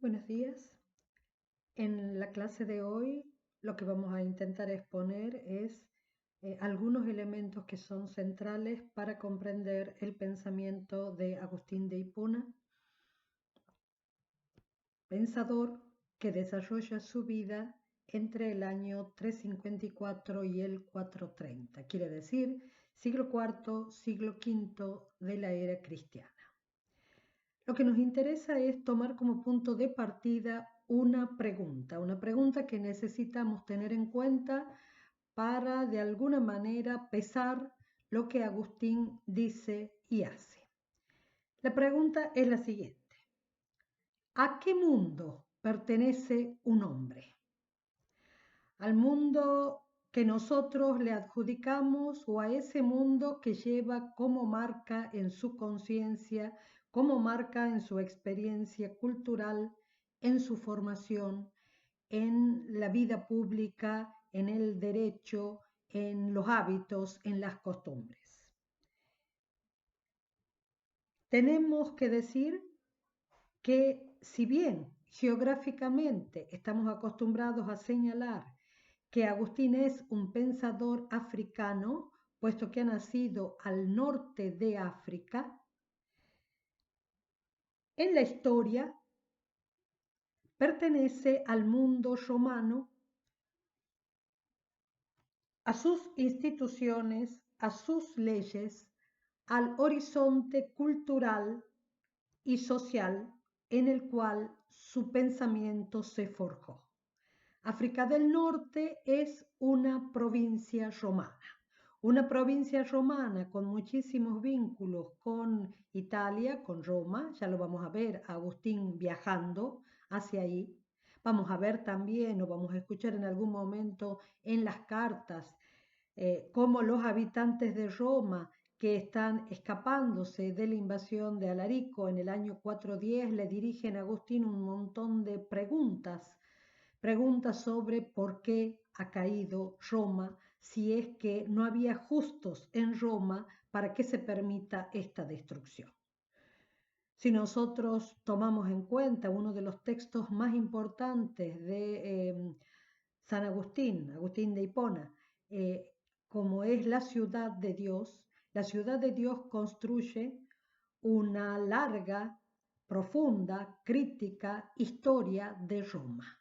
Buenos días. En la clase de hoy lo que vamos a intentar exponer es algunos elementos que son centrales para comprender el pensamiento de Agustín de Hipona, pensador que desarrolla su vida entre el año 354 y el 430, quiere decir siglo IV, siglo V de la era cristiana. Lo que nos interesa es tomar como punto de partida una pregunta que necesitamos tener en cuenta para de alguna manera pesar lo que Agustín dice y hace. La pregunta es la siguiente: ¿a qué mundo pertenece un hombre? ¿Al mundo que nosotros le adjudicamos o a ese mundo que lleva como marca en su conciencia, como marca en su experiencia cultural, en su formación, en la vida pública, en el derecho, en los hábitos, en las costumbres? Tenemos que decir que si bien geográficamente estamos acostumbrados a señalar que Agustín es un pensador africano, puesto que ha nacido al norte de África, en la historia pertenece al mundo romano, a sus instituciones, a sus leyes, al horizonte cultural y social en el cual su pensamiento se forjó. África del Norte es una provincia romana con muchísimos vínculos con Italia, con Roma. Ya lo vamos a ver a Agustín viajando hacia ahí. Vamos a ver también, o vamos a escuchar en algún momento en las cartas, cómo los habitantes de Roma que están escapándose de la invasión de Alarico en el año 410 le dirigen a Agustín un montón de preguntas sobre por qué ha caído Roma, si es que no había justos en Roma para que se permita esta destrucción. Si nosotros tomamos en cuenta uno de los textos más importantes de San Agustín, Agustín de Hipona, como es la ciudad de Dios construye una larga, profunda, crítica historia de Roma.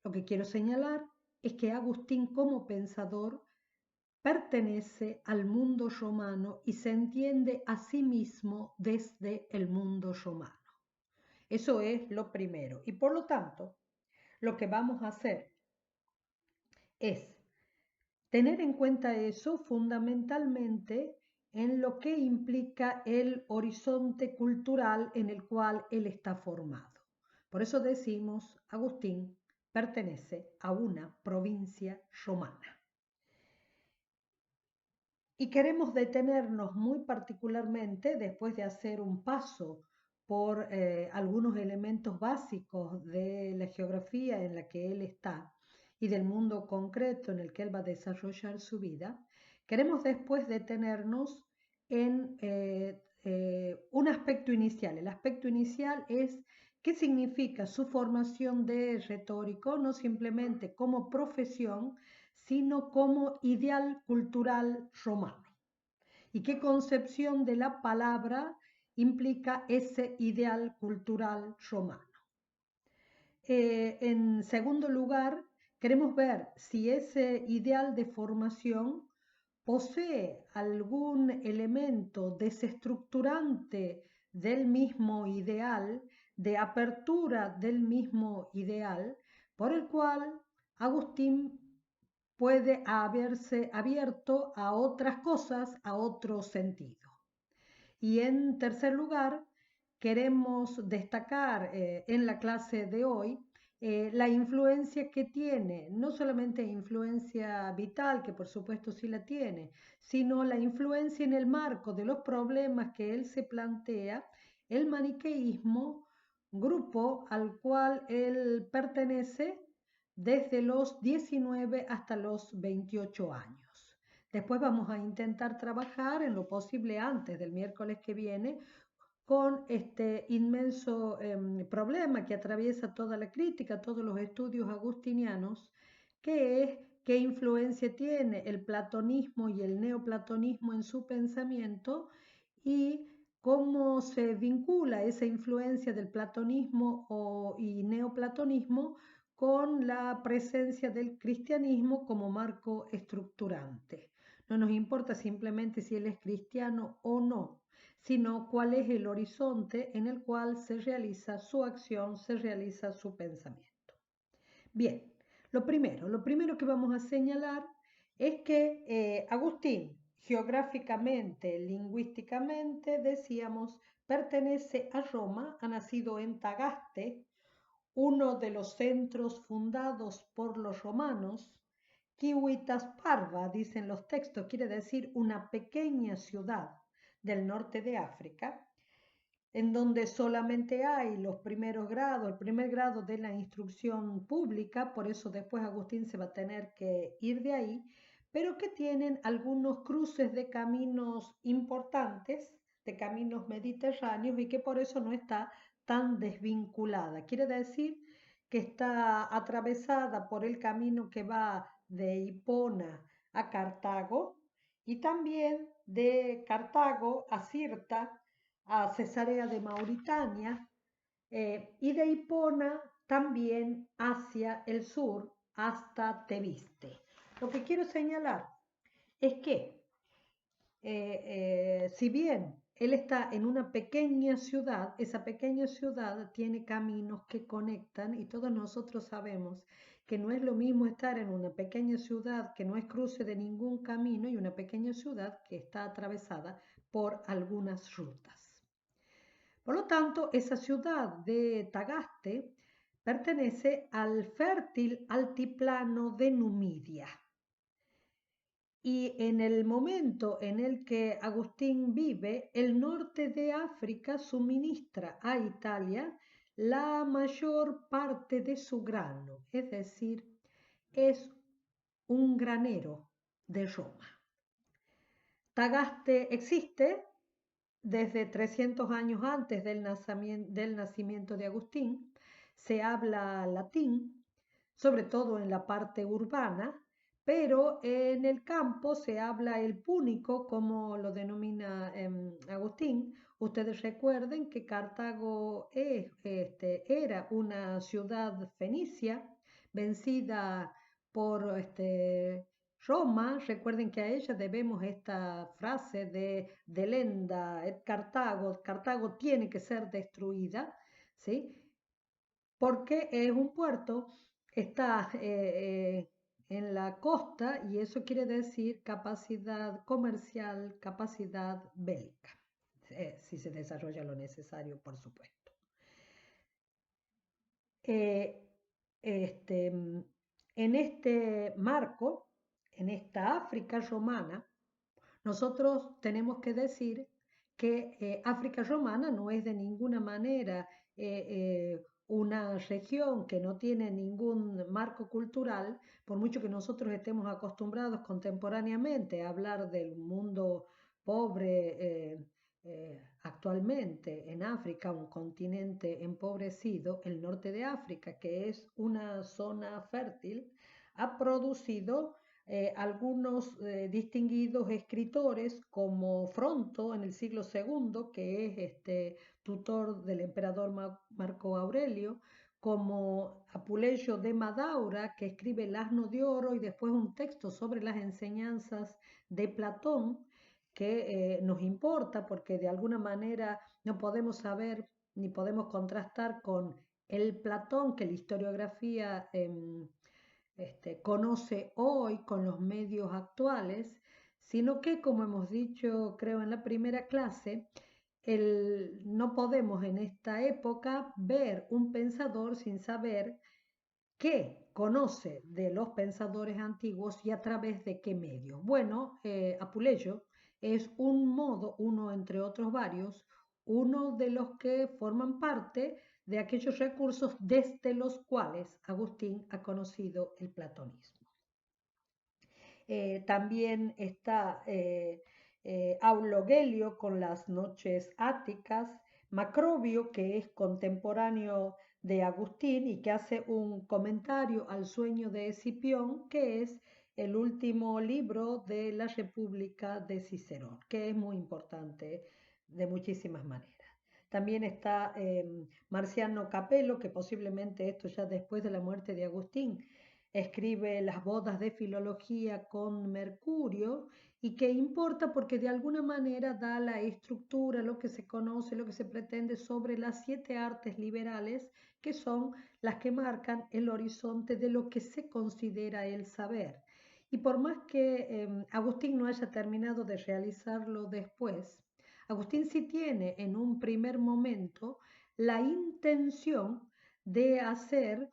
Lo que quiero señalar es que Agustín como pensador pertenece al mundo romano y se entiende a sí mismo desde el mundo romano. Eso es lo primero. Y por lo tanto, lo que vamos a hacer es tener en cuenta eso fundamentalmente en lo que implica el horizonte cultural en el cual él está formado. Por eso decimos, Agustín pertenece a una provincia romana. Y queremos detenernos muy particularmente, después de hacer un paso por algunos elementos básicos de la geografía en la que él está y del mundo concreto en el que él va a desarrollar su vida, queremos después detenernos en un aspecto inicial. El aspecto inicial es qué significa su formación de retórico, no simplemente como profesión, sino como ideal cultural romano. ¿Y qué concepción de la palabra implica ese ideal cultural romano? En segundo lugar, queremos ver si ese ideal de formación posee algún elemento desestructurante del mismo ideal, de apertura del mismo ideal, por el cual Agustín puede haberse abierto a otras cosas, a otro sentido. Y en tercer lugar, queremos destacar en la clase de hoy la influencia que tiene, no solamente influencia vital, que por supuesto sí la tiene, sino la influencia en el marco de los problemas que él se plantea, el maniqueísmo, grupo al cual él pertenece desde los 19 hasta los 28 años. Después vamos a intentar trabajar en lo posible antes del miércoles que viene con este inmenso problema que atraviesa toda la crítica, todos los estudios agustinianos, que es qué influencia tiene el platonismo y el neoplatonismo en su pensamiento y cómo se vincula esa influencia del platonismo y neoplatonismo con la presencia del cristianismo como marco estructurante. No nos importa simplemente si él es cristiano o no, sino cuál es el horizonte en el cual se realiza su acción, se realiza su pensamiento. Bien, lo primero que vamos a señalar es que Agustín, geográficamente, lingüísticamente, decíamos, pertenece a Roma, ha nacido en Tagaste, uno de los centros fundados por los romanos. Civitas Parva, dicen los textos, quiere decir una pequeña ciudad del norte de África, en donde solamente hay los primeros grados, el primer grado de la instrucción pública, por eso después Agustín se va a tener que ir de ahí, pero que tienen algunos cruces de caminos importantes, de caminos mediterráneos, y que por eso no está tan desvinculada. Quiere decir que está atravesada por el camino que va de Hipona a Cartago y también de Cartago a Cirta, a Cesarea de Mauritania y de Hipona también hacia el sur hasta Tebiste. Lo que quiero señalar es que si bien él está en una pequeña ciudad, esa pequeña ciudad tiene caminos que conectan y todos nosotros sabemos que no es lo mismo estar en una pequeña ciudad que no es cruce de ningún camino y una pequeña ciudad que está atravesada por algunas rutas. Por lo tanto, esa ciudad de Tagaste pertenece al fértil altiplano de Numidia. Y en el momento en el que Agustín vive, el norte de África suministra a Italia la mayor parte de su grano, es decir, es un granero de Roma. Tagaste existe desde 300 años antes del nacimiento de Agustín, se habla latín, sobre todo en la parte urbana, pero en el campo se habla el púnico, como lo denomina Agustín. Ustedes recuerden que Cartago era una ciudad fenicia vencida por Roma. Recuerden que a ella debemos esta frase de delenda et Cartago, Cartago tiene que ser destruida, ¿sí? Porque es un puerto, está en la costa y eso quiere decir capacidad comercial, capacidad bélica, si se desarrolla lo necesario, por supuesto. En este marco, en esta África romana, nosotros tenemos que decir que África romana no es de ninguna manera una región que no tiene ningún marco cultural, por mucho que nosotros estemos acostumbrados contemporáneamente a hablar del mundo pobre actualmente en África, un continente empobrecido, el norte de África, que es una zona fértil, ha producido algunos distinguidos escritores como Fronto en el siglo II, que es tutor del emperador Marco Aurelio, como Apuleyo de Madaura, que escribe El asno de oro y después un texto sobre las enseñanzas de Platón, que nos importa porque de alguna manera no podemos saber ni podemos contrastar con el Platón que la historiografía conoce hoy con los medios actuales, sino que, como hemos dicho, creo en la primera clase, no podemos en esta época ver un pensador sin saber qué conoce de los pensadores antiguos y a través de qué medios. Bueno, Apuleyo es un modo, uno entre otros varios, uno de los que forman parte de aquellos recursos desde los cuales Agustín ha conocido el platonismo. También está Aulo Gelio con las noches áticas, Macrobio, que es contemporáneo de Agustín y que hace un comentario al sueño de Escipión, que es el último libro de la República de Cicerón, que es muy importante de muchísimas maneras. También está Marciano Capello, que posiblemente esto ya después de la muerte de Agustín, escribe las bodas de filología con Mercurio y que importa porque de alguna manera da la estructura, lo que se conoce, lo que se pretende sobre las 7 artes liberales, que son las que marcan el horizonte de lo que se considera el saber. Y por más que Agustín no haya terminado de realizarlo después, Agustín sí tiene en un primer momento la intención de hacer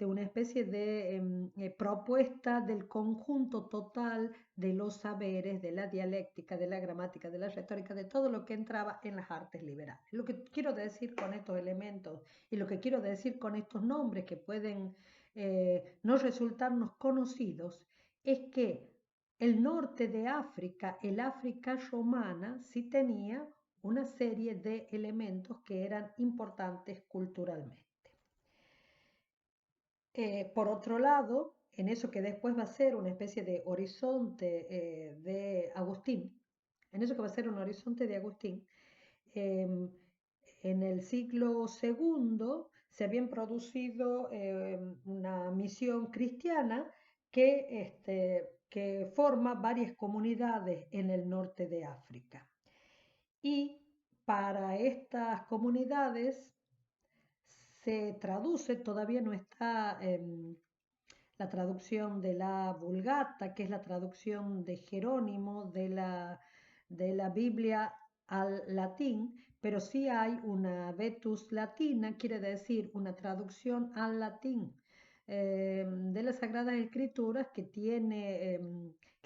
una especie de propuesta del conjunto total de los saberes, de la dialéctica, de la gramática, de la retórica, de todo lo que entraba en las artes liberales. Lo que quiero decir con estos elementos y lo que quiero decir con estos nombres que pueden no resultarnos conocidos es que el norte de África, el África romana, sí tenía una serie de elementos que eran importantes culturalmente. Por otro lado, en eso que después va a ser una especie de horizonte de Agustín, en eso que va a ser un horizonte de Agustín, en el siglo segundo se habían producido una misión cristiana que forma varias comunidades en el norte de África. Y para estas comunidades se traduce, todavía no está la traducción de la Vulgata, que es la traducción de Jerónimo de la Biblia al latín, pero sí hay una Vetus Latina, quiere decir una traducción al latín de las Sagradas Escrituras que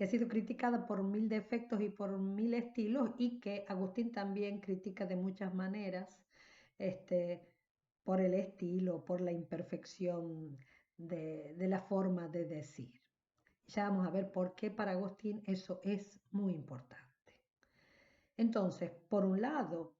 ha sido criticada por 1000 defectos y por 1000 estilos y que Agustín también critica de muchas maneras por el estilo, por la imperfección de la forma de decir. Ya vamos a ver por qué para Agustín eso es muy importante. Entonces, por un lado,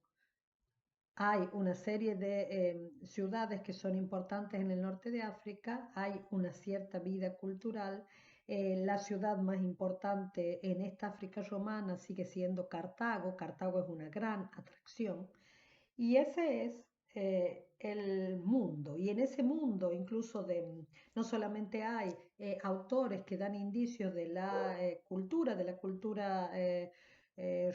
hay una serie de ciudades que son importantes en el norte de África, hay una cierta vida cultural. La ciudad más importante en esta África romana sigue siendo Cartago. Cartago es una gran atracción. Y ese es el mundo. Y en ese mundo incluso no solamente hay autores que dan indicios de la cultura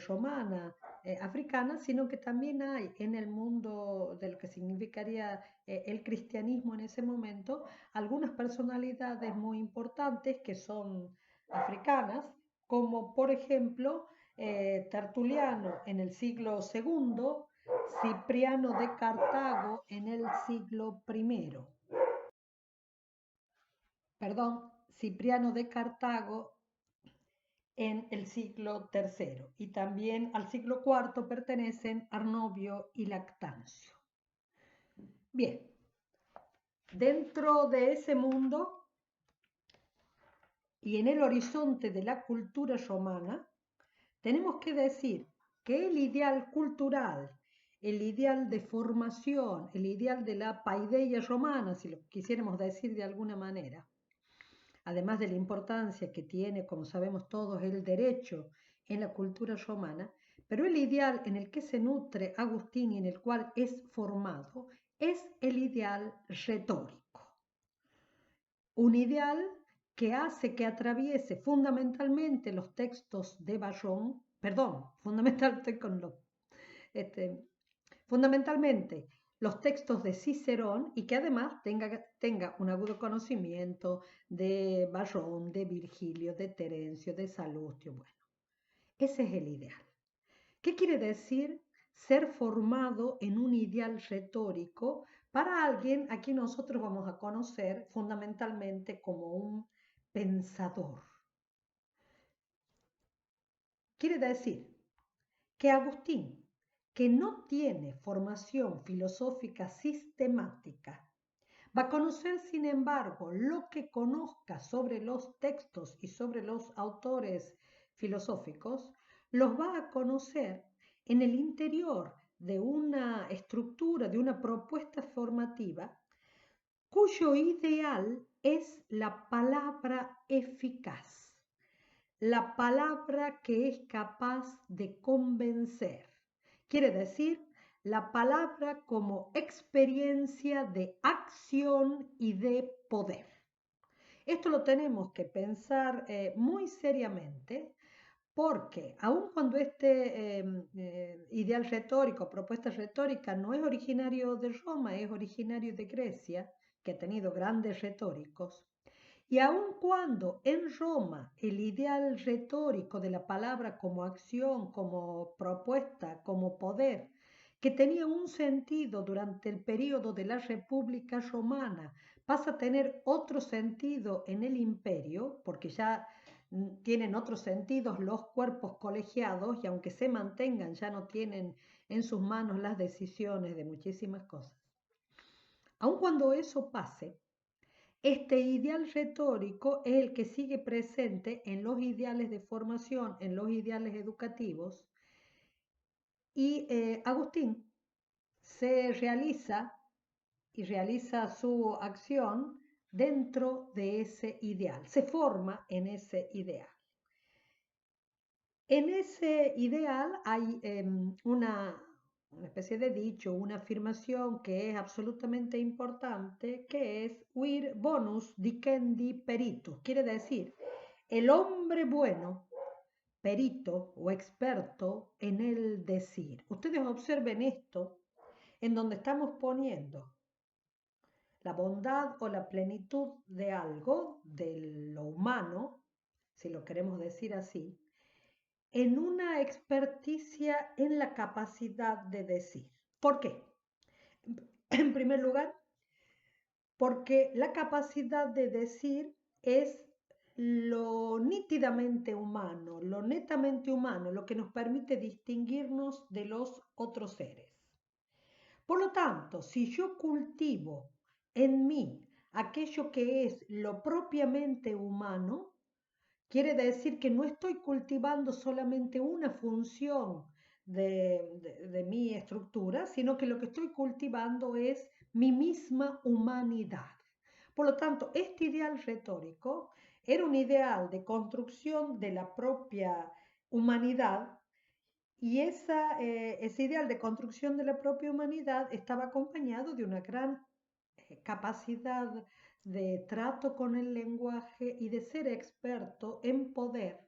romana, africana, sino que también hay en el mundo de lo que significaría el cristianismo en ese momento, algunas personalidades muy importantes que son africanas, como por ejemplo Tertuliano en el siglo segundo, Cipriano de Cartago en el siglo I. Perdón, Cipriano de Cartago en el siglo III. Y también al siglo IV pertenecen Arnovio y Lactancio. Bien, dentro de ese mundo y en el horizonte de la cultura romana, tenemos que decir que el ideal cultural, el ideal de formación, el ideal de la paideia romana, si lo quisiéramos decir de alguna manera, además de la importancia que tiene, como sabemos todos, el derecho en la cultura romana, pero el ideal en el que se nutre Agustín y en el cual es formado es el ideal retórico. Un ideal que hace que atraviese fundamentalmente los textos de Vallón, fundamentalmente los textos de Cicerón y que además tenga un agudo conocimiento de Vallón, de Virgilio, de Terencio, de Salustio. Bueno, ese es el ideal. ¿Qué quiere decir ser formado en un ideal retórico para alguien a quien nosotros vamos a conocer fundamentalmente como un pensador? Quiere decir que Agustín, que no tiene formación filosófica sistemática, va a conocer, sin embargo, lo que conozca sobre los textos y sobre los autores filosóficos, los va a conocer en el interior de una estructura, de una propuesta formativa, cuyo ideal es la palabra eficaz, la palabra que es capaz de convencer. Quiere decir, la palabra como experiencia de acción y de poder. Esto lo tenemos que pensar muy seriamente porque aun cuando este ideal retórico, propuesta retórica, no es originario de Roma, es originario de Grecia, que ha tenido grandes retóricos, y aun cuando en Roma el ideal retórico de la palabra como acción, como propuesta, como poder, que tenía un sentido durante el periodo de la República Romana, pasa a tener otro sentido en el imperio, porque ya tienen otros sentidos los cuerpos colegiados y aunque se mantengan ya no tienen en sus manos las decisiones de muchísimas cosas. Aun cuando eso pase, este ideal retórico es el que sigue presente en los ideales de formación, en los ideales educativos, y Agustín se realiza y realiza su acción dentro de ese ideal, se forma en ese ideal. En ese ideal hay una especie de dicho, una afirmación que es absolutamente importante, que es vir bonus dicendi peritus, quiere decir, el hombre bueno, perito o experto en el decir. Ustedes observen esto, en donde estamos poniendo la bondad o la plenitud de algo, de lo humano, si lo queremos decir así, en una experticia en la capacidad de decir. ¿Por qué? En primer lugar, porque la capacidad de decir es lo nítidamente humano, lo netamente humano, lo que nos permite distinguirnos de los otros seres. Por lo tanto, si yo cultivo en mí aquello que es lo propiamente humano, quiere decir que no estoy cultivando solamente una función de mi estructura, sino que lo que estoy cultivando es mi misma humanidad. Por lo tanto, este ideal retórico era un ideal de construcción de la propia humanidad y ese ideal de construcción de la propia humanidad estaba acompañado de una gran capacidad de trato con el lenguaje y de ser experto en poder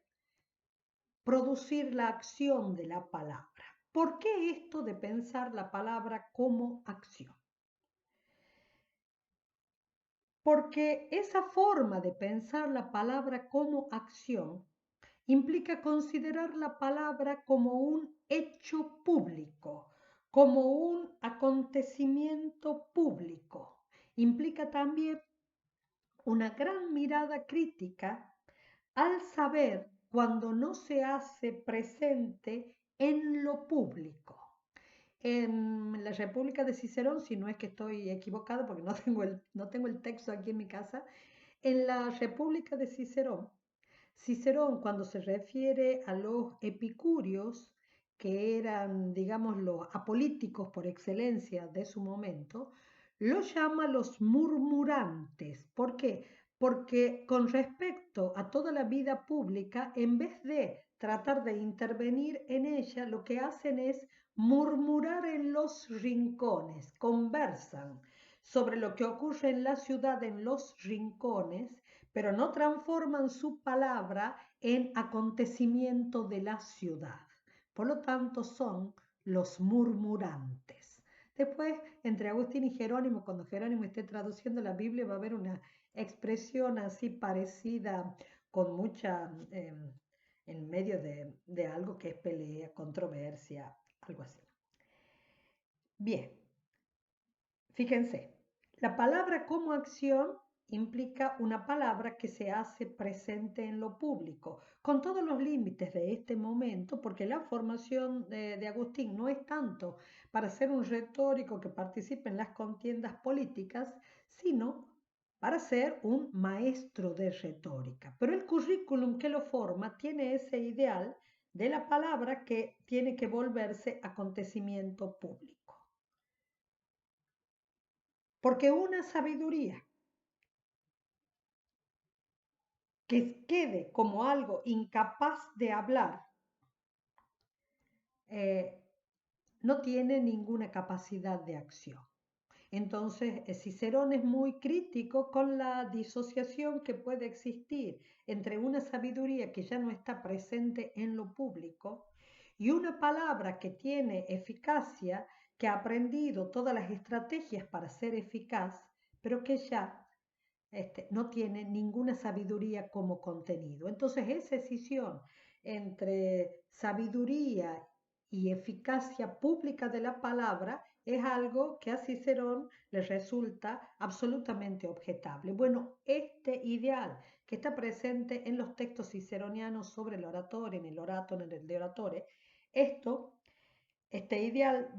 producir la acción de la palabra. ¿Por qué esto de pensar la palabra como acción? Porque esa forma de pensar la palabra como acción implica considerar la palabra como un hecho público, como un acontecimiento público. Implica también una gran mirada crítica al saber cuando no se hace presente en lo público. En la República de Cicerón, si no es que estoy equivocado porque no tengo el texto aquí en mi casa, en la República de Cicerón, Cicerón cuando se refiere a los epicúreos, que eran, digamos, los apolíticos por excelencia de su momento, los llama los murmurantes. ¿Por qué? Porque con respecto a toda la vida pública, en vez de tratar de intervenir en ella, lo que hacen es murmurar en los rincones, conversan sobre lo que ocurre en la ciudad en los rincones, pero no transforman su palabra en acontecimiento de la ciudad. Por lo tanto, son los murmurantes. Después, entre Agustín y Jerónimo, cuando Jerónimo esté traduciendo la Biblia, va a haber una expresión así parecida, con mucha, en medio de algo que es pelea, controversia, algo así. Bien, fíjense, la palabra como acción implica una palabra que se hace presente en lo público, con todos los límites de este momento, porque la formación de Agustín no es tanto para ser un retórico que participe en las contiendas políticas, sino para ser un maestro de retórica. Pero el currículum que lo forma tiene ese ideal de la palabra que tiene que volverse acontecimiento público. Porque una sabiduría que quede como algo incapaz de hablar, no tiene ninguna capacidad de acción. Entonces, Cicerón es muy crítico con la disociación que puede existir entre una sabiduría que ya no está presente en lo público y una palabra que tiene eficacia, que ha aprendido todas las estrategias para ser eficaz, pero que ya no tiene ninguna sabiduría como contenido. Entonces, esa escisión entre sabiduría y eficacia pública de la palabra es algo que a Cicerón le resulta absolutamente objetable. Bueno, este ideal que está presente en los textos ciceronianos sobre el oratorio, en el orato, en el de oratore, este ideal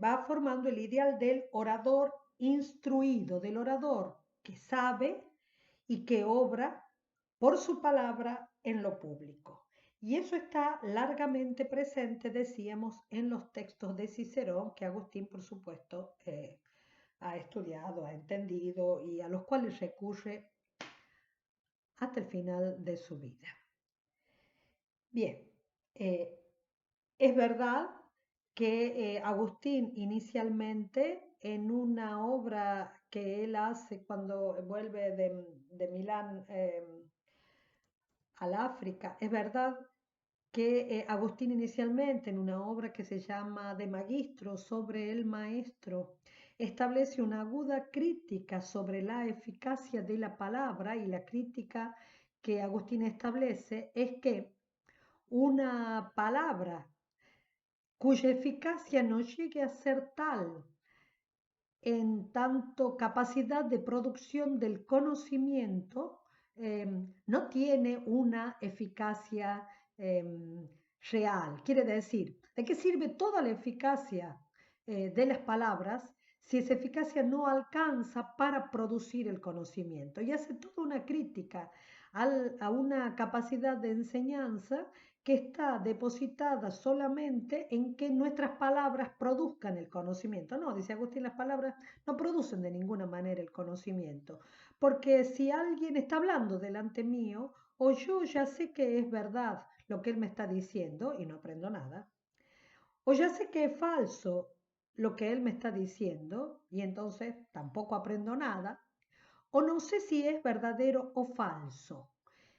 va formando el ideal del orador instruido, del orador que sabe y que obra por su palabra en lo público. Y eso está largamente presente, decíamos, en los textos de Cicerón, que Agustín, por supuesto, ha estudiado, ha entendido y a los cuales recurre hasta el final de su vida. Bien, es verdad que Agustín inicialmente en una obra que él hace cuando vuelve de Milán al África, es verdad que Agustín inicialmente en una obra que se llama De Magistro sobre el maestro establece una aguda crítica sobre la eficacia de la palabra, y la crítica que Agustín establece es que una palabra cuya eficacia no llegue a ser tal en tanto capacidad de producción del conocimiento, no tiene una eficacia real. Quiere decir, ¿de qué sirve toda la eficacia de las palabras si esa eficacia no alcanza para producir el conocimiento? Y hace toda una crítica a una capacidad de enseñanza que está depositada solamente en que nuestras palabras produzcan el conocimiento. No, dice Agustín, las palabras no producen de ninguna manera el conocimiento, porque si alguien está hablando delante mío, o yo ya sé que es verdad lo que él me está diciendo y no aprendo nada, o ya sé que es falso lo que él me está diciendo y entonces tampoco aprendo nada, o no sé si es verdadero o falso.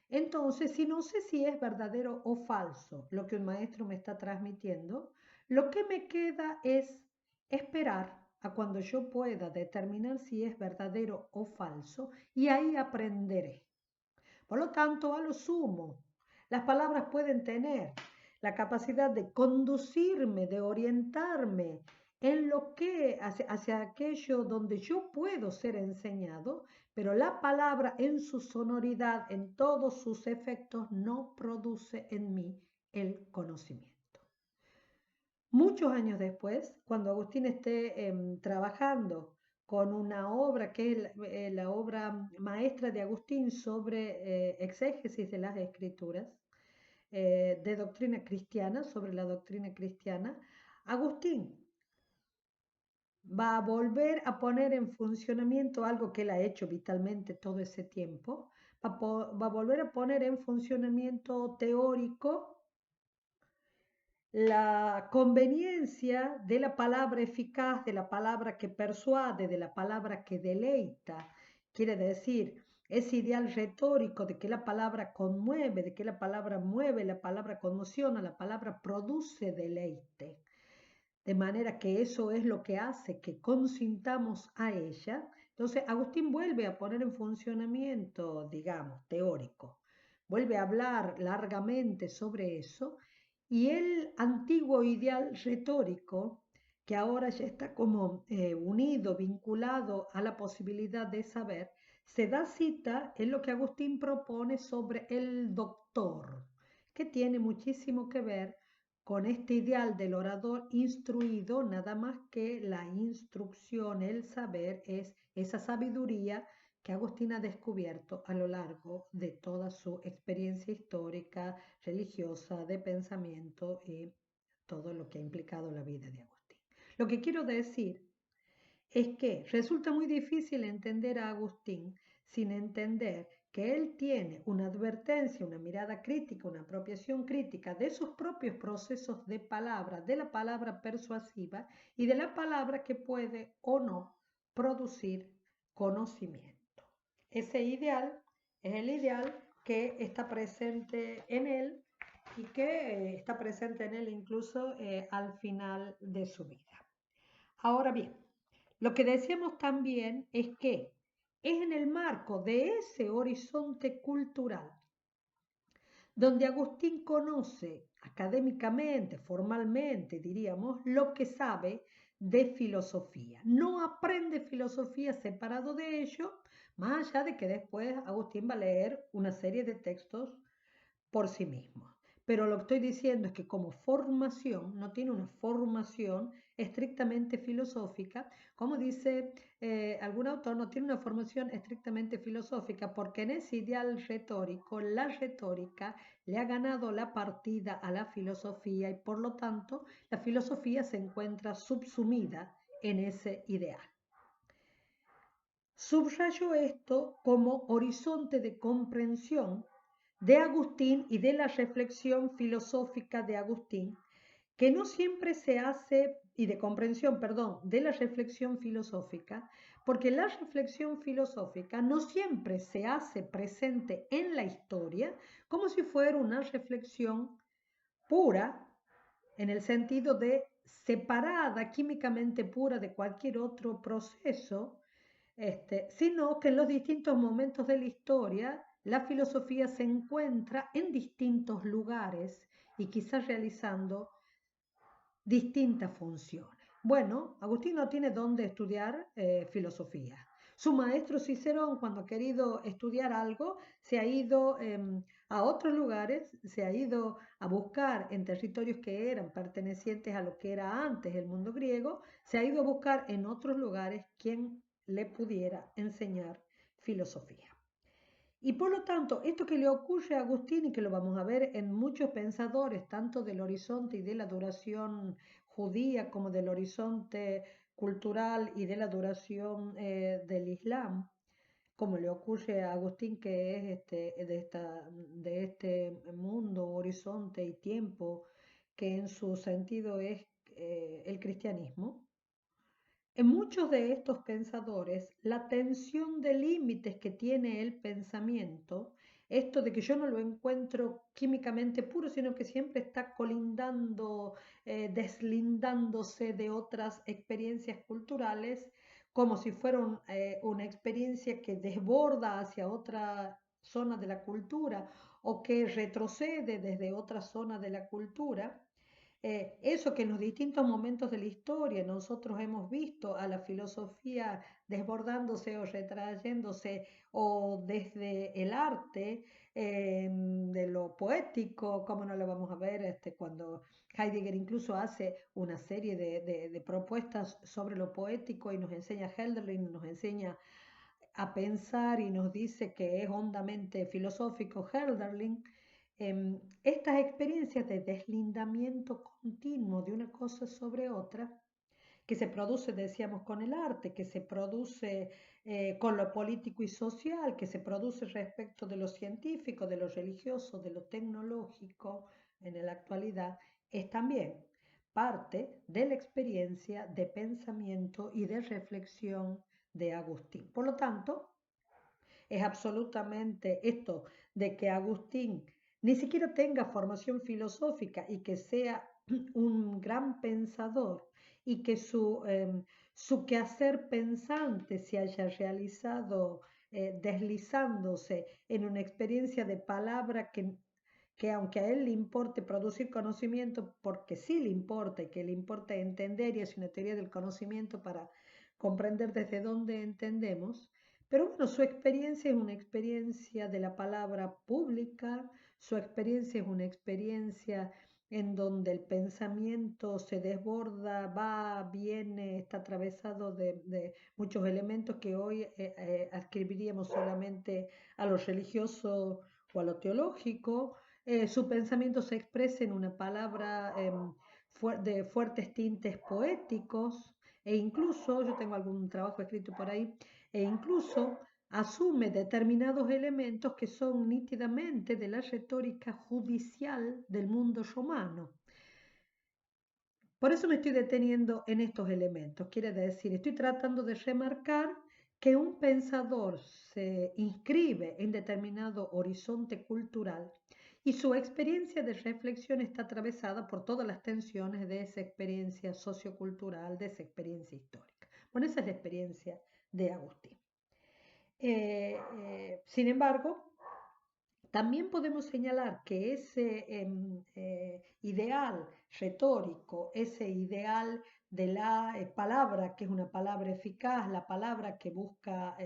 Entonces, si no sé si es verdadero o falso lo que un maestro me está transmitiendo, lo que me queda es esperar a cuando yo pueda determinar si es verdadero o falso y ahí aprenderé. Por lo tanto, a lo sumo, las palabras pueden tener la capacidad de conducirme, de orientarme en lo que hacia aquello donde yo puedo ser enseñado, pero la palabra en su sonoridad, en todos sus efectos, no produce en mí el conocimiento. Muchos años después, cuando Agustín esté trabajando con una obra que es la obra maestra de Agustín sobre exégesis de las escrituras, de doctrina cristiana, sobre la doctrina cristiana, Agustín va a volver a poner en funcionamiento algo que él ha hecho vitalmente todo ese tiempo, va a volver a poner en funcionamiento teórico la conveniencia de la palabra eficaz, de la palabra que persuade, de la palabra que deleita. Quiere decir, ese ideal retórico de que la palabra conmueve, de que la palabra mueve, la palabra conmociona, la palabra produce deleite. De manera que eso es lo que hace que consintamos a ella. Entonces, Agustín vuelve a poner en funcionamiento, digamos, teórico, vuelve a hablar largamente sobre eso, y el antiguo ideal retórico, que ahora ya está como unido, vinculado a la posibilidad de saber, se da cita en lo que Agustín propone sobre el doctor, que tiene muchísimo que ver con este ideal del orador instruido, nada más que la instrucción, el saber, es esa sabiduría que Agustín ha descubierto a lo largo de toda su experiencia histórica, religiosa, de pensamiento y todo lo que ha implicado la vida de Agustín. Lo que quiero decir es que resulta muy difícil entender a Agustín sin entender que él tiene una advertencia, una mirada crítica, una apropiación crítica de sus propios procesos de palabra, de la palabra persuasiva y de la palabra que puede o no producir conocimiento. Ese ideal es el ideal que está presente en él y que está presente en él incluso al final de su vida. Ahora bien, lo que decíamos también es que es en el marco de ese horizonte cultural donde Agustín conoce académicamente, formalmente, diríamos, lo que sabe de filosofía. No aprende filosofía separado de ello, más allá de que después Agustín va a leer una serie de textos por sí mismo. Pero lo que estoy diciendo es que como formación, no tiene una formación estrictamente filosófica, como dice algún autor, no tiene una formación estrictamente filosófica, porque en ese ideal retórico, la retórica le ha ganado la partida a la filosofía y por lo tanto la filosofía se encuentra subsumida en ese ideal. Subrayo esto como horizonte de comprensión de Agustín y de la reflexión filosófica de Agustín, que no siempre se hace, y de comprensión, perdón, de la reflexión filosófica, porque la reflexión filosófica no siempre se hace presente en la historia como si fuera una reflexión pura, en el sentido de separada, químicamente pura de cualquier otro proceso, sino que en los distintos momentos de la historia la filosofía se encuentra en distintos lugares y quizás realizando distintas funciones. Bueno, Agustín no tiene dónde estudiar filosofía. Su maestro Cicerón, cuando ha querido estudiar algo, se ha ido a otros lugares, se ha ido a buscar en territorios que eran pertenecientes a lo que era antes el mundo griego, se ha ido a buscar en otros lugares quien le pudiera enseñar filosofía. Y por lo tanto, esto que le ocurre a Agustín y que lo vamos a ver en muchos pensadores, tanto del horizonte y de la duración judía como del horizonte cultural y de la duración del Islam, como le ocurre a Agustín, que es de este mundo, horizonte y tiempo, que en su sentido es el cristianismo. En muchos de estos pensadores, la tensión de límites que tiene el pensamiento, esto de que yo no lo encuentro químicamente puro, sino que siempre está colindando, deslindándose de otras experiencias culturales, como si fuera una experiencia que desborda hacia otra zona de la cultura o que retrocede desde otra zona de la cultura. Eso que en los distintos momentos de la historia nosotros hemos visto a la filosofía desbordándose o retrayéndose o desde el arte, de lo poético, como no lo vamos a ver cuando Heidegger incluso hace una serie de propuestas sobre lo poético y nos enseña Hölderlin, nos enseña a pensar y nos dice que es hondamente filosófico Hölderlin. Estas experiencias de deslindamiento continuo de una cosa sobre otra, que se produce, decíamos, con el arte, que se produce con lo político y social, que se produce respecto de lo científico, de lo religioso, de lo tecnológico en la actualidad, es también parte de la experiencia de pensamiento y de reflexión de Agustín. Por lo tanto, es absolutamente esto de que Agustín ni siquiera tenga formación filosófica y que sea un gran pensador y que su quehacer pensante se haya realizado deslizándose en una experiencia de palabra que aunque a él le importe producir conocimiento, porque sí le importa y que le importa entender y es una teoría del conocimiento para comprender desde dónde entendemos, pero bueno, su experiencia es una experiencia de la palabra pública, su experiencia es una experiencia en donde el pensamiento se desborda, va, viene, está atravesado de muchos elementos que hoy adscribiríamos solamente a lo religioso o a lo teológico. Su pensamiento se expresa en una palabra de fuertes tintes poéticos, e incluso, yo tengo algún trabajo escrito por ahí, e incluso asume determinados elementos que son nítidamente de la retórica judicial del mundo romano. Por eso me estoy deteniendo en estos elementos. Quiere decir, estoy tratando de remarcar que un pensador se inscribe en determinado horizonte cultural y su experiencia de reflexión está atravesada por todas las tensiones de esa experiencia sociocultural, de esa experiencia histórica. Bueno, esa es la experiencia de Agustín. Sin embargo, también podemos señalar que ese ideal retórico, ese ideal de la palabra, que es una palabra eficaz, la palabra que busca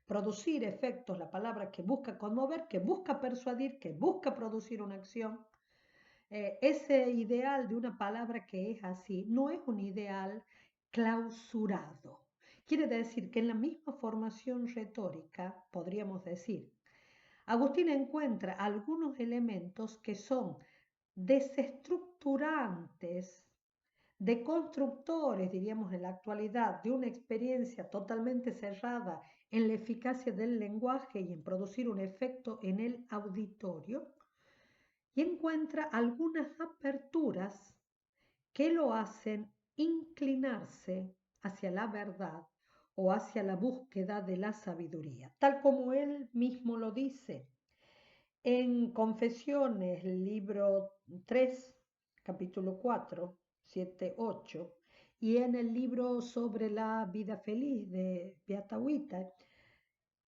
producir efectos, la palabra que busca conmover, que busca persuadir, que busca producir una acción, ese ideal de una palabra que es así, no es un ideal clausurado. Quiere decir que en la misma formación retórica, podríamos decir, Agustín encuentra algunos elementos que son desestructurantes, deconstructores, diríamos en la actualidad, de una experiencia totalmente cerrada en la eficacia del lenguaje y en producir un efecto en el auditorio, y encuentra algunas aperturas que lo hacen inclinarse hacia la verdad o hacia la búsqueda de la sabiduría, tal como él mismo lo dice en Confesiones, libro 3, capítulo 4, 7, 8, y en el libro sobre la vida feliz de Beata Huita,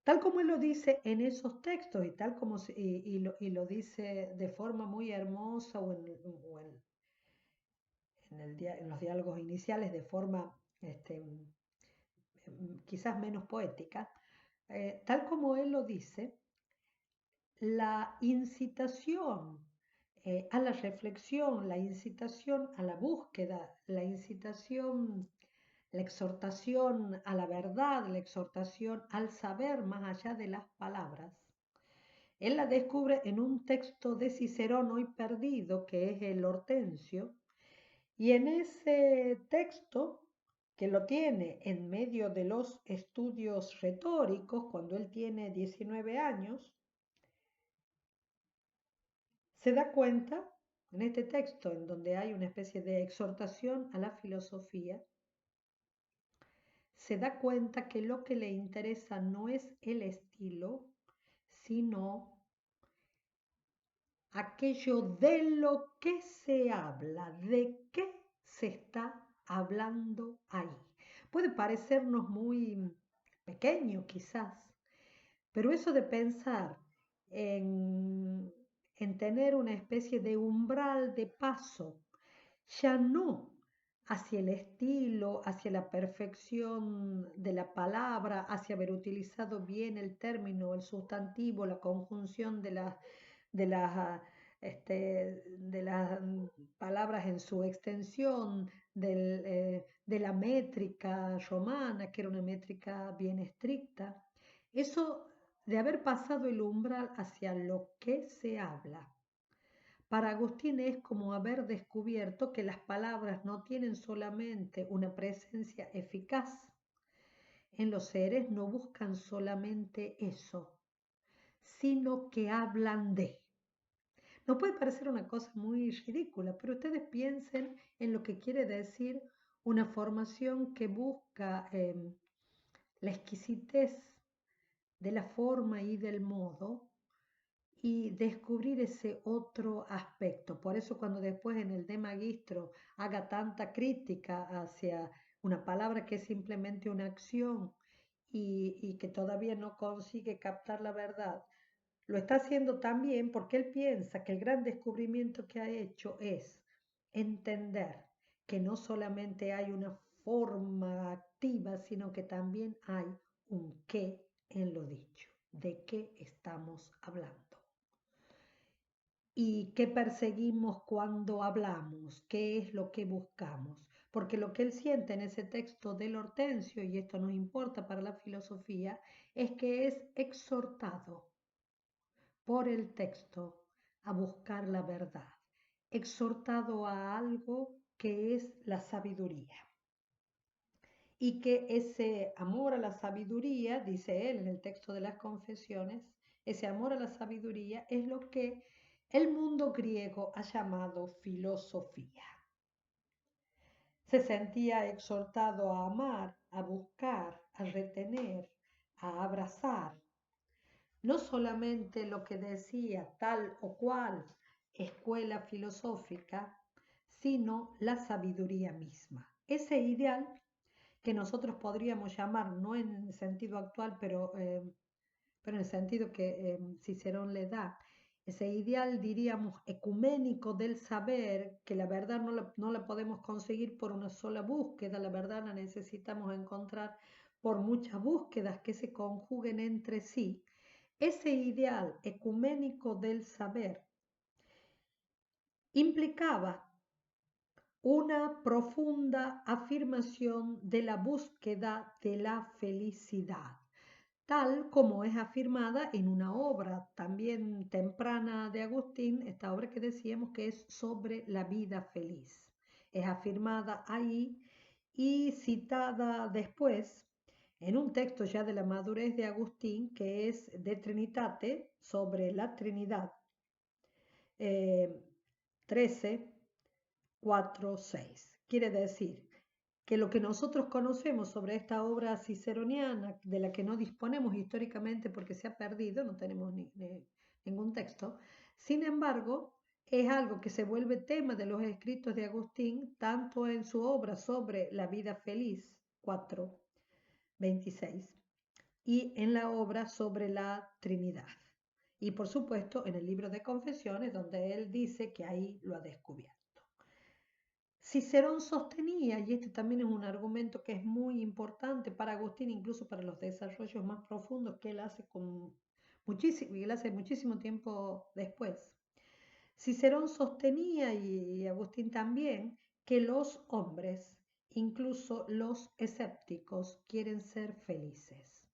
tal como él lo dice en esos textos y tal como lo dice de forma muy hermosa en los diálogos iniciales de forma quizás menos poética, tal como él lo dice, la incitación a la reflexión, la incitación a la búsqueda, la incitación, la exhortación a la verdad, la exhortación al saber más allá de las palabras. Él la descubre en un texto de Cicerón hoy perdido, que es el Hortensio, y en ese texto, que lo tiene en medio de los estudios retóricos, cuando él tiene 19 años, se da cuenta, en este texto, en donde hay una especie de exhortación a la filosofía, se da cuenta que lo que le interesa no es el estilo, sino aquello de lo que se habla, de qué se está hablando ahí. Puede parecernos muy pequeño quizás, pero eso de pensar en tener una especie de umbral de paso, ya no hacia el estilo, hacia la perfección de la palabra, hacia haber utilizado bien el término, el sustantivo, la conjunción de las, de las palabras en su extensión, de la métrica romana, que era una métrica bien estricta. Eso de haber pasado el umbral hacia lo que se habla. Para Agustín es como haber descubierto que las palabras no tienen solamente una presencia eficaz en los seres, no buscan solamente eso, sino que hablan de. Nos puede parecer una cosa muy ridícula, pero ustedes piensen en lo que quiere decir una formación que busca la exquisitez de la forma y del modo y descubrir ese otro aspecto. Por eso cuando después en el De Magistro haga tanta crítica hacia una palabra que es simplemente una acción y que todavía no consigue captar la verdad, lo está haciendo también porque él piensa que el gran descubrimiento que ha hecho es entender que no solamente hay una forma activa, sino que también hay un qué en lo dicho, de qué estamos hablando. y qué perseguimos cuando hablamos, qué es lo que buscamos. Porque lo que él siente en ese texto del Hortensio, y esto nos importa para la filosofía, es que es exhortado por el texto a buscar la verdad, exhortado a algo que es la sabiduría. Y que ese amor a la sabiduría, dice él en el texto de las Confesiones, ese amor a la sabiduría es lo que el mundo griego ha llamado filosofía. Se sentía exhortado a amar, a buscar, a retener, a abrazar, no solamente lo que decía tal o cual escuela filosófica, sino la sabiduría misma. Ese ideal que nosotros podríamos llamar, no en el sentido actual, pero en el sentido que Cicerón le da, ese ideal, diríamos, ecuménico del saber, que la verdad no la podemos conseguir por una sola búsqueda, la verdad la necesitamos encontrar por muchas búsquedas que se conjuguen entre sí. Ese ideal ecuménico del saber implicaba una profunda afirmación de la búsqueda de la felicidad, tal como es afirmada en una obra también temprana de Agustín, esta obra que decíamos que es sobre la vida feliz. Es afirmada ahí y citada después en un texto ya de la madurez de Agustín, que es De Trinitate, sobre la Trinidad, 13, 4, 6. Quiere decir que lo que nosotros conocemos sobre esta obra ciceroniana, de la que no disponemos históricamente porque se ha perdido, no tenemos ningún texto, sin embargo, es algo que se vuelve tema de los escritos de Agustín, tanto en su obra sobre la vida feliz, 4, 26, y en la obra sobre la Trinidad. Y por supuesto en el libro de Confesiones, donde él dice que ahí lo ha descubierto. Cicerón sostenía, y este también es un argumento que es muy importante para Agustín, incluso para los desarrollos más profundos que él hace muchísimo tiempo después. Cicerón sostenía, y Agustín también, que los hombres, incluso los escépticos, quieren ser felices.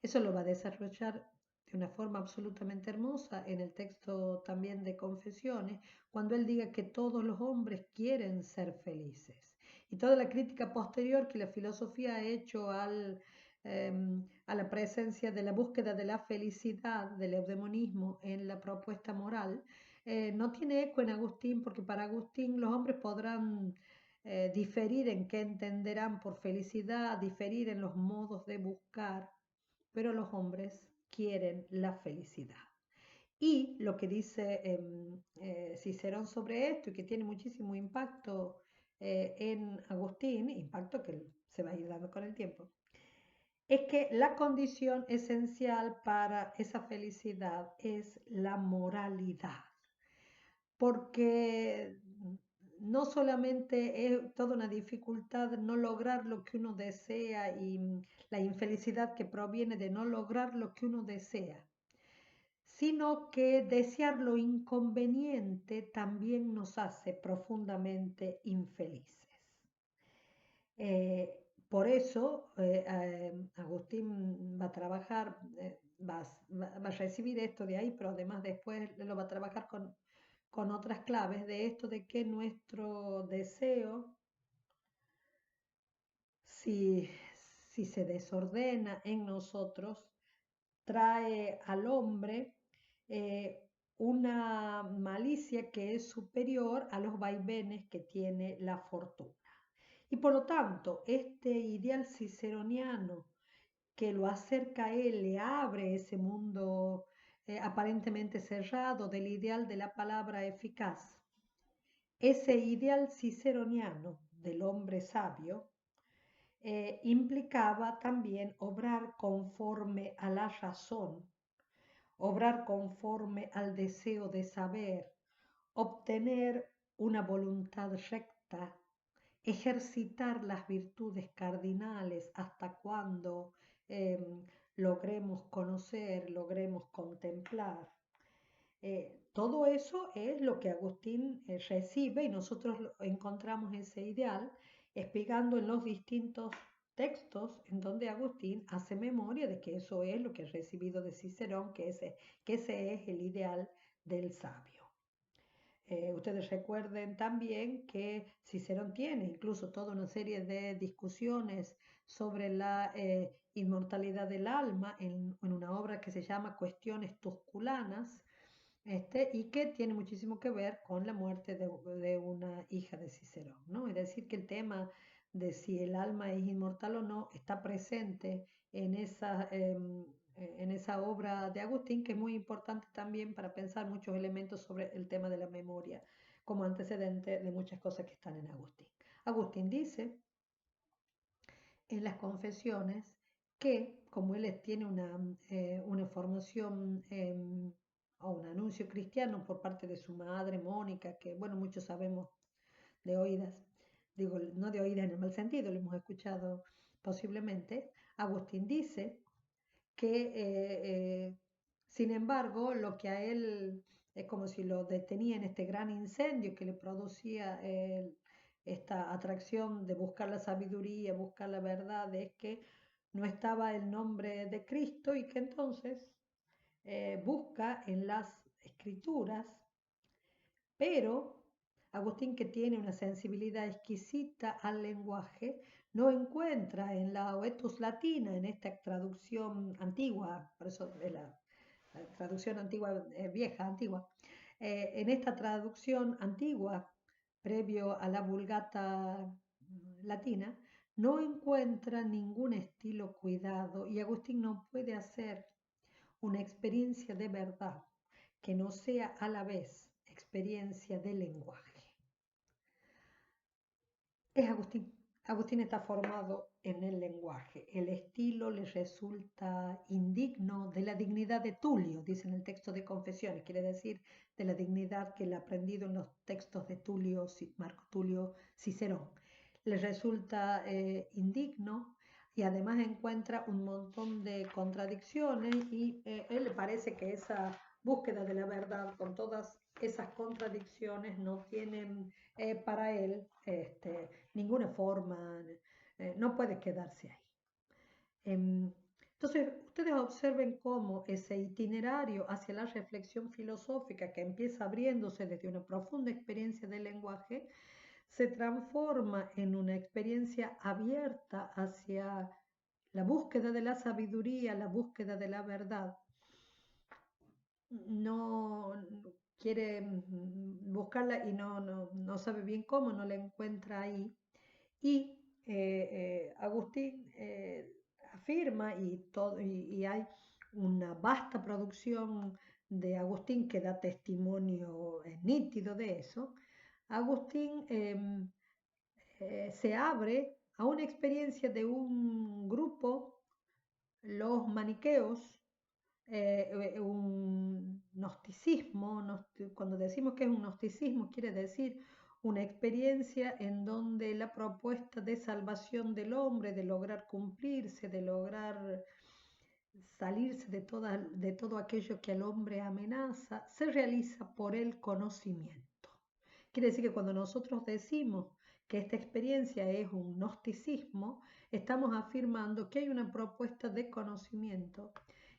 Eso lo va a desarrollar de una forma absolutamente hermosa en el texto también de Confesiones, cuando él diga que todos los hombres quieren ser felices. Y toda la crítica posterior que la filosofía ha hecho a la presencia de la búsqueda de la felicidad, del eudemonismo en la propuesta moral, no tiene eco en Agustín, porque para Agustín los hombres podrán diferir en qué entenderán por felicidad, diferir en los modos de buscar, pero los hombres quieren la felicidad. Y lo que dice Cicerón sobre esto, y que tiene muchísimo impacto en Agustín, impacto que se va a ir dando con el tiempo, es que la condición esencial para esa felicidad es la moralidad, porque no solamente es toda una dificultad no lograr lo que uno desea y la infelicidad que proviene de no lograr lo que uno desea, sino que desear lo inconveniente también nos hace profundamente infelices. Por eso Agustín va a trabajar, va a recibir esto de ahí, pero además después lo va a trabajar con otras claves de esto de que nuestro deseo, si, si se desordena en nosotros, trae al hombre una malicia que es superior a los vaivenes que tiene la fortuna. Y por lo tanto, este ideal ciceroniano que lo acerca a él, le abre ese mundo aparentemente cerrado del ideal de la palabra eficaz. Ese ideal ciceroniano del hombre sabio implicaba también obrar conforme a la razón, obrar conforme al deseo de saber, obtener una voluntad recta, ejercitar las virtudes cardinales hasta cuando logremos conocer, logremos contemplar. Todo eso es lo que Agustín recibe y nosotros encontramos ese ideal explicando en los distintos textos en donde Agustín hace memoria de que eso es lo que ha recibido de Cicerón, que ese es el ideal del sabio. Ustedes recuerden también que Cicerón tiene incluso toda una serie de discusiones sobre la inmortalidad del alma en una obra que se llama Cuestiones Tusculanas, y que tiene muchísimo que ver con la muerte de una hija de Cicerón, ¿no? Es decir, que el tema de si el alma es inmortal o no está presente en esa obra de Agustín, que es muy importante también para pensar muchos elementos sobre el tema de la memoria, como antecedente de muchas cosas que están en Agustín. Agustín dice en las confesiones que, como él tiene una formación o un anuncio cristiano por parte de su madre, Mónica, que, bueno, muchos sabemos de oídas, digo, no de oídas en el mal sentido, lo hemos escuchado posiblemente. Agustín dice que, sin embargo, lo que a él es como si lo detenía en este gran incendio que le producía esta atracción de buscar la sabiduría, buscar la verdad, es que no estaba el nombre de Cristo y que entonces busca en las escrituras, pero Agustín, que tiene una sensibilidad exquisita al lenguaje, no encuentra en la Oetus Latina, en esta traducción antigua, por eso es la traducción antigua, vieja, antigua, en esta traducción antigua, previo a la Vulgata latina, no encuentra ningún estilo cuidado y Agustín no puede hacer una experiencia de verdad que no sea a la vez experiencia de lenguaje. Es Agustín. Agustín está formado en el lenguaje. El estilo le resulta indigno de la dignidad de Tulio, dice en el texto de Confesiones, quiere decir de la dignidad que él ha aprendido en los textos de Tulio, Marco Tulio Cicerón. Le resulta indigno y además encuentra un montón de contradicciones y él le parece que esa búsqueda de la verdad con todas esas contradicciones no tienen para él ninguna forma, no puede quedarse ahí. Entonces, ustedes observen cómo ese itinerario hacia la reflexión filosófica que empieza abriéndose desde una profunda experiencia del lenguaje, se transforma en una experiencia abierta hacia la búsqueda de la sabiduría, la búsqueda de la verdad. No quiere buscarla y no sabe bien cómo, no la encuentra ahí. Y Agustín afirma, y hay una vasta producción de Agustín que da testimonio nítido de eso. Agustín se abre a una experiencia de un grupo, los maniqueos, un gnosticismo. Cuando decimos que es un gnosticismo, quiere decir una experiencia en donde la propuesta de salvación del hombre, de lograr cumplirse, de lograr salirse de todo aquello que al hombre amenaza, se realiza por el conocimiento. Quiere decir que cuando nosotros decimos que esta experiencia es un gnosticismo, estamos afirmando que hay una propuesta de conocimiento,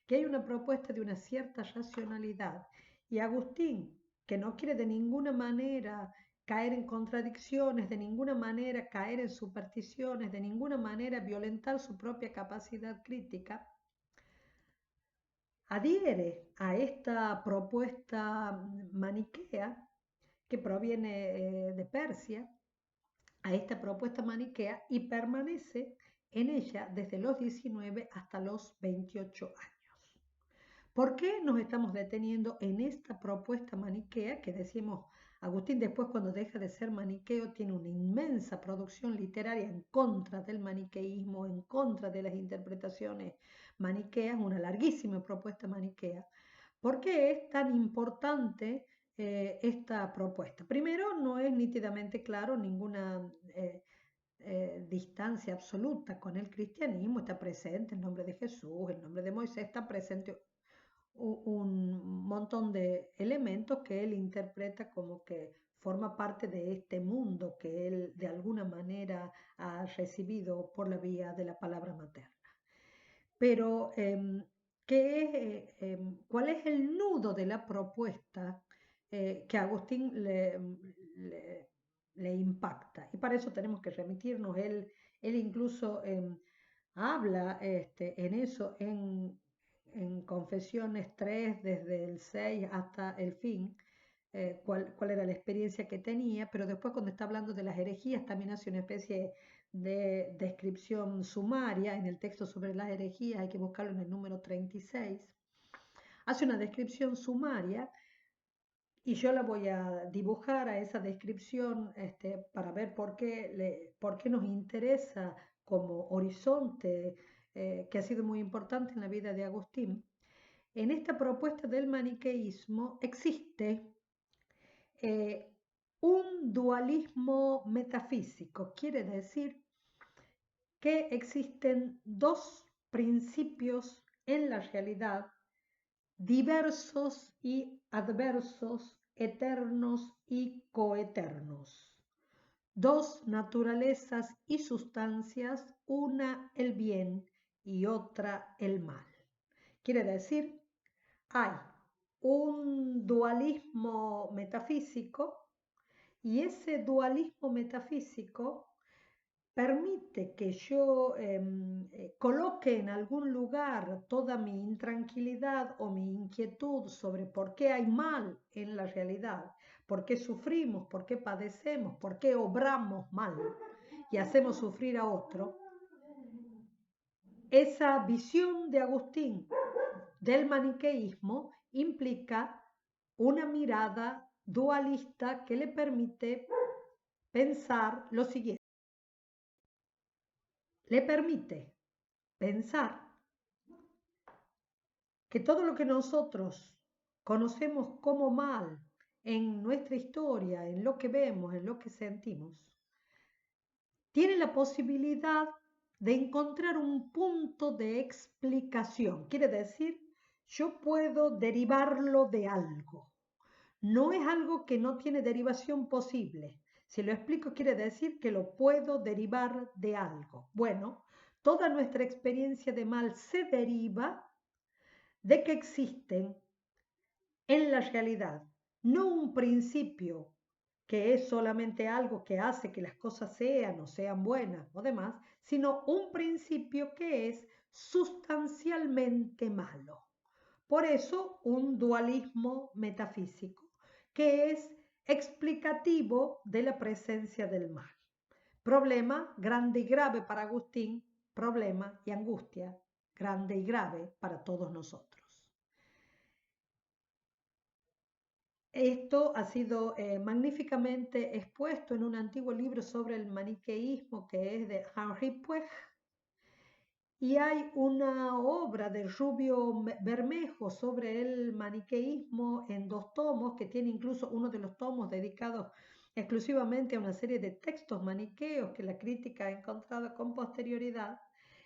que hay una propuesta de una cierta racionalidad. Y Agustín, que no quiere de ninguna manera caer en contradicciones, de ninguna manera caer en supersticiones, de ninguna manera violentar su propia capacidad crítica, adhiere a esta propuesta maniquea que proviene de Persia, a esta propuesta maniquea y permanece en ella desde los 19 hasta los 28 años. ¿Por qué nos estamos deteniendo en esta propuesta maniquea que decimos, Agustín después cuando deja de ser maniqueo tiene una inmensa producción literaria en contra del maniqueísmo, en contra de las interpretaciones maniqueas, una larguísima propuesta maniquea? ¿Por qué es tan importante esta propuesta? Primero, no es nítidamente claro ninguna distancia absoluta con el cristianismo, está presente el nombre de Jesús, el nombre de Moisés, está presente un montón de elementos que él interpreta como que forma parte de este mundo que él de alguna manera ha recibido por la vía de la palabra materna. Pero, ¿cuál es el nudo de la propuesta que a Agustín le impacta? Y para eso tenemos que remitirnos. Él incluso habla en eso en Confesiones 3, desde el 6 hasta el fin, cuál era la experiencia que tenía, pero después cuando está hablando de las herejías también hace una especie de descripción sumaria en el texto sobre las herejías, hay que buscarlo en el número 36, hace una descripción sumaria y yo la voy a dibujar a esa descripción para ver por qué nos interesa como horizonte que ha sido muy importante en la vida de Agustín. En esta propuesta del maniqueísmo existe un dualismo metafísico, quiere decir que existen dos principios en la realidad, diversos y adversos, eternos y coeternos. Dos naturalezas y sustancias, una el bien y otra el mal. Quiere decir, hay un dualismo metafísico y ese dualismo metafísico permite que yo coloque en algún lugar toda mi intranquilidad o mi inquietud sobre por qué hay mal en la realidad, por qué sufrimos, por qué padecemos, por qué obramos mal y hacemos sufrir a otro. Esa visión de Agustín del maniqueísmo implica una mirada dualista que le permite pensar lo siguiente. Le permite pensar que todo lo que nosotros conocemos como mal en nuestra historia, en lo que vemos, en lo que sentimos, tiene la posibilidad de encontrar un punto de explicación. Quiere decir, yo puedo derivarlo de algo. No es algo que no tiene derivación posible. Si lo explico, quiere decir que lo puedo derivar de algo. Bueno, toda nuestra experiencia de mal se deriva de que existen en la realidad no un principio que es solamente algo que hace que las cosas sean o sean buenas o demás, sino un principio que es sustancialmente malo. Por eso un dualismo metafísico que es explicativo de la presencia del mal. Problema grande y grave para Agustín, problema y angustia grande y grave para todos nosotros. Esto ha sido magníficamente expuesto en un antiguo libro sobre el maniqueísmo que es de Henri Puig, y hay una obra de Rubio Bermejo sobre el maniqueísmo en 2 tomos, que tiene incluso uno de los tomos dedicados exclusivamente a una serie de textos maniqueos que la crítica ha encontrado con posterioridad.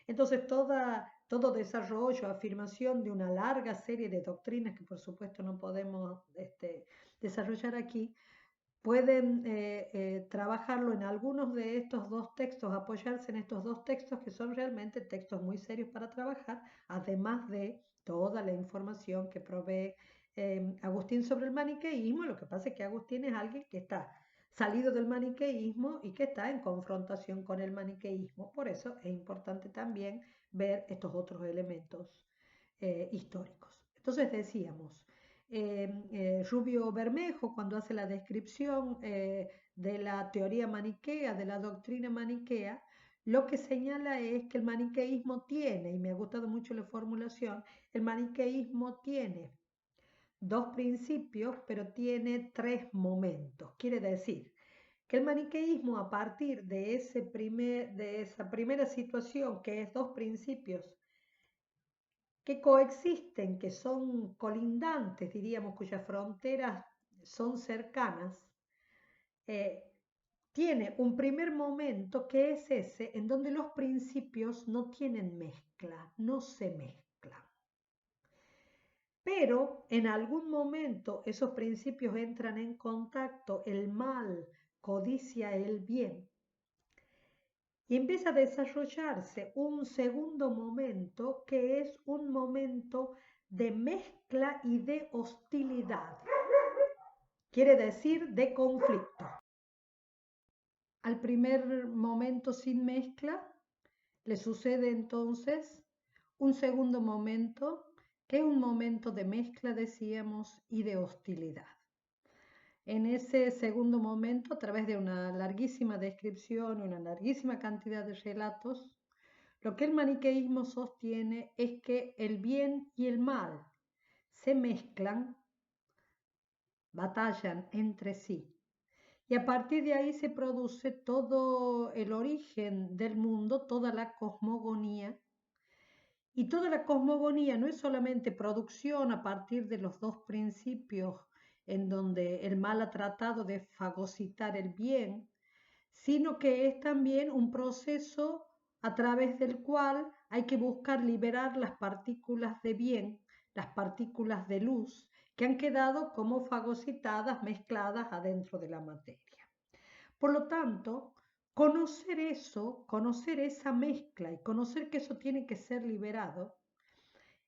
Entonces, todo desarrollo, afirmación de una larga serie de doctrinas que por supuesto no podemos desarrollar aquí, pueden trabajarlo en algunos de estos 2 textos, apoyarse en estos 2 textos que son realmente textos muy serios para trabajar, además de toda la información que provee Agustín sobre el maniqueísmo. Lo que pasa es que Agustín es alguien que está salido del maniqueísmo y que está en confrontación con el maniqueísmo. Por eso es importante también ver estos otros elementos históricos. Entonces decíamos, Rubio Bermejo, cuando hace la descripción de la teoría maniquea, de la doctrina maniquea, lo que señala es que el maniqueísmo tiene, y me ha gustado mucho la formulación, el maniqueísmo tiene 2 principios, pero tiene 3 momentos. Quiere decir que el maniqueísmo, a partir de esa primera situación, que es 2 principios que coexisten, que son colindantes, diríamos, cuyas fronteras son cercanas, tiene un primer momento que es ese en donde los principios no tienen mezcla, no se mezclan. Pero en algún momento esos principios entran en contacto, el mal codicia el bien y empieza a desarrollarse un segundo momento que es un momento de mezcla y de hostilidad, quiere decir de conflicto. Al primer momento sin mezcla le sucede entonces un segundo momento, que es un momento de mezcla, decíamos, y de hostilidad. En ese segundo momento, a través de una larguísima descripción, una larguísima cantidad de relatos, lo que el maniqueísmo sostiene es que el bien y el mal se mezclan, batallan entre sí. Y a partir de ahí se produce todo el origen del mundo, toda la cosmogonía. Y toda la cosmogonía no es solamente producción a partir de los dos principios en donde el mal ha tratado de fagocitar el bien, sino que es también un proceso a través del cual hay que buscar liberar las partículas de bien, las partículas de luz, que han quedado como fagocitadas, mezcladas adentro de la materia. Por lo tanto, conocer eso, conocer esa mezcla y conocer que eso tiene que ser liberado,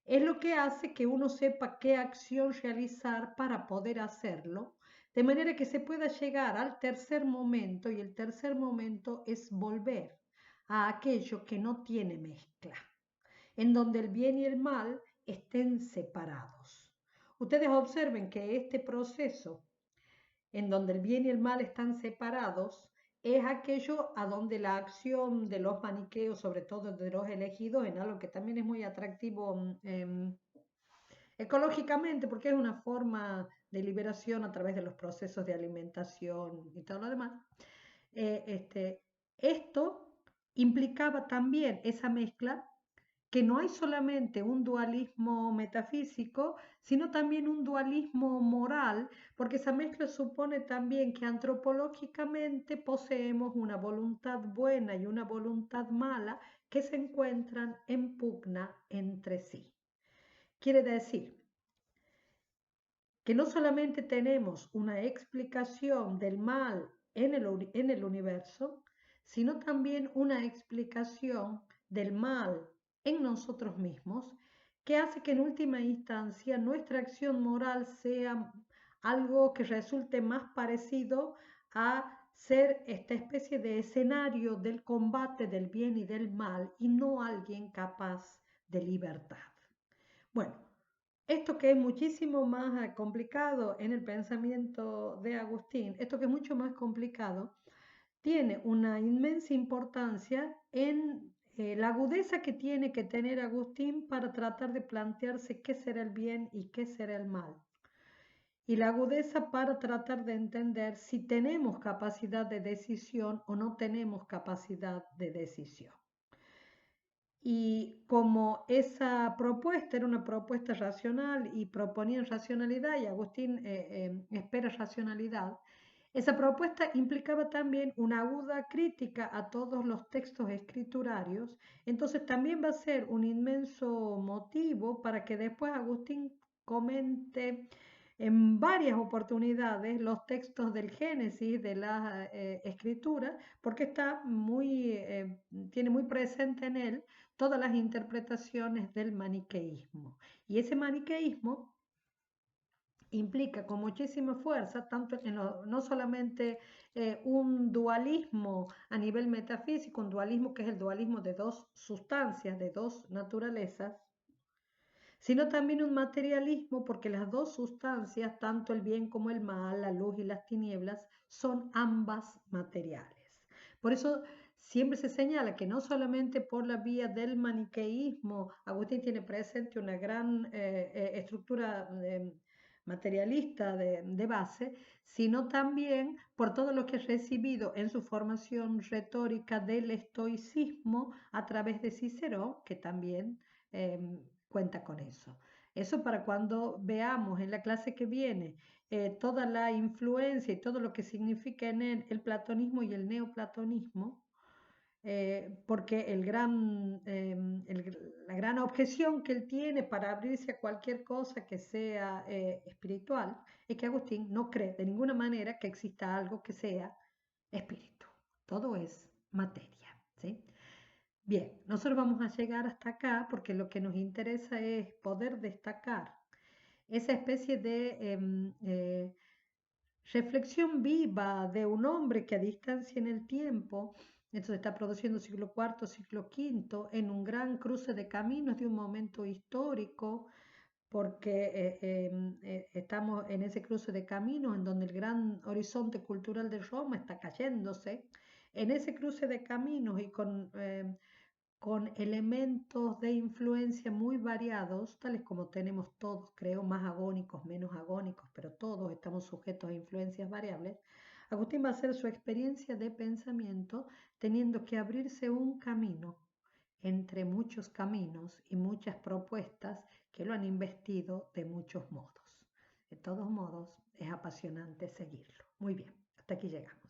es lo que hace que uno sepa qué acción realizar para poder hacerlo, de manera que se pueda llegar al tercer momento, y el tercer momento es volver a aquello que no tiene mezcla, en donde el bien y el mal estén separados. Ustedes observen que este proceso en donde el bien y el mal están separados, es aquello a donde la acción de los maniqueos, sobre todo de los elegidos, en algo que también es muy atractivo ecológicamente, porque es una forma de liberación a través de los procesos de alimentación y todo lo demás. Esto implicaba también esa mezcla, que no hay solamente un dualismo metafísico, sino también un dualismo moral, porque esa mezcla supone también que antropológicamente poseemos una voluntad buena y una voluntad mala que se encuentran en pugna entre sí. Quiere decir que no solamente tenemos una explicación del mal en el universo, sino también una explicación del mal en nosotros mismos, que hace que en última instancia nuestra acción moral sea algo que resulte más parecido a ser esta especie de escenario del combate del bien y del mal, y no alguien capaz de libertad. Bueno, esto que es muchísimo más complicado en el pensamiento de Agustín, esto que es mucho más complicado, tiene una inmensa importancia en la agudeza que tiene que tener Agustín para tratar de plantearse qué será el bien y qué será el mal. Y la agudeza para tratar de entender si tenemos capacidad de decisión o no tenemos capacidad de decisión. Y como esa propuesta era una propuesta racional y proponían racionalidad, y Agustín espera racionalidad, esa propuesta implicaba también una aguda crítica a todos los textos escriturarios. Entonces también va a ser un inmenso motivo para que después Agustín comente en varias oportunidades los textos del Génesis, de la escritura, porque tiene muy presente en él todas las interpretaciones del maniqueísmo. Y ese maniqueísmo implica con muchísima fuerza, tanto no solamente un dualismo a nivel metafísico, un dualismo que es el dualismo de dos sustancias, de dos naturalezas, sino también un materialismo, porque las dos sustancias, tanto el bien como el mal, la luz y las tinieblas, son ambas materiales. Por eso siempre se señala que no solamente por la vía del maniqueísmo, Agustín tiene presente una gran estructura materialista de base, sino también por todo lo que ha recibido en su formación retórica del estoicismo a través de Cicerón, que también cuenta con eso. Eso para cuando veamos en la clase que viene toda la influencia y todo lo que significa en él el platonismo y el neoplatonismo, porque la gran gran objeción que él tiene para abrirse a cualquier cosa que sea espiritual es que Agustín no cree de ninguna manera que exista algo que sea espíritu. Todo es materia, ¿sí? Bien, nosotros vamos a llegar hasta acá porque lo que nos interesa es poder destacar esa especie de reflexión viva de un hombre que a distancia en el tiempo, esto se está produciendo siglo IV, siglo V, en un gran cruce de caminos de un momento histórico, porque estamos en ese cruce de caminos en donde el gran horizonte cultural de Roma está cayéndose. En ese cruce de caminos y con elementos de influencia muy variados, tales como tenemos todos, creo, más agónicos, menos agónicos, pero todos estamos sujetos a influencias variables, Agustín va a hacer su experiencia de pensamiento teniendo que abrirse un camino entre muchos caminos y muchas propuestas que lo han investido de muchos modos. De todos modos, es apasionante seguirlo. Muy bien, hasta aquí llegamos.